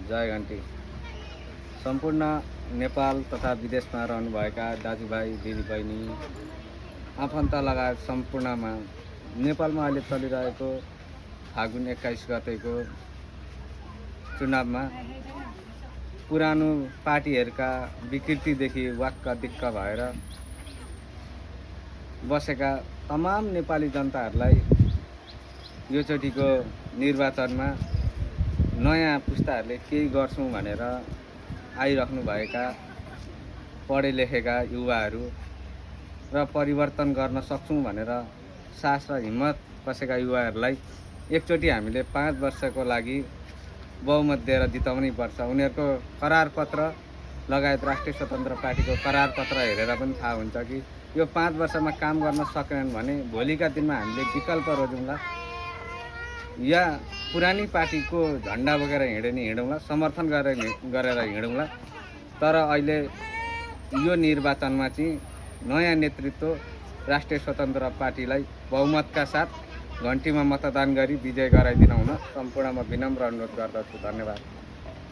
जय घन्टी सम्पूर्ण नेपाल तथा विदेशमा रहनुभएका दाजुभाइ दिदीबहिनी आफन्त लगायत सम्पूर्णमा नेपालमा अहिले चलिरहेको फागुन 21 गतेको चुनावमा पुरानो पार्टीहरूका विकृतिदेखि वाक्क दिक्क भएर बसेका तमाम नेपाली जनताहरूलाई योचोटिको निर्वाचनमा नयाँ पुस्ताहरूले केही गर्छौँ भनेर आइराख्नुभएका पढे लेखेका युवाहरू र परिवर्तन गर्न सक्छौँ भनेर साहस र हिम्मत बसेका युवाहरूलाई एकचोटि हामीले 5 वर्षको लागि बहुमत दिएर जिताउनै पर्छ। उनीहरूको करार पत्र लगायत राष्ट्रिय स्वतन्त्र पार्टीको करार पत्र हेरेर पनि थाहा हुन्छ कि यो 5 वर्षमा काम गर्न सकेनन् भने भोलिका दिनमा हामीले विकल्प रोजौँला या पुरानी पार्टीको झन्डा बोकेर हिँडौँला, समर्थन गरेर हिँडौँला। तर अहिले यो निर्वाचनमा चाहिँ नयाँ नेतृत्व राष्ट्रिय स्वतन्त्र पार्टीलाई बहुमतका साथ घन्टीमा मतदान गरी विजय गराइदिन हुन सम्पूर्णमा विनम्र अनुरोध गर्दछु। धन्यवाद।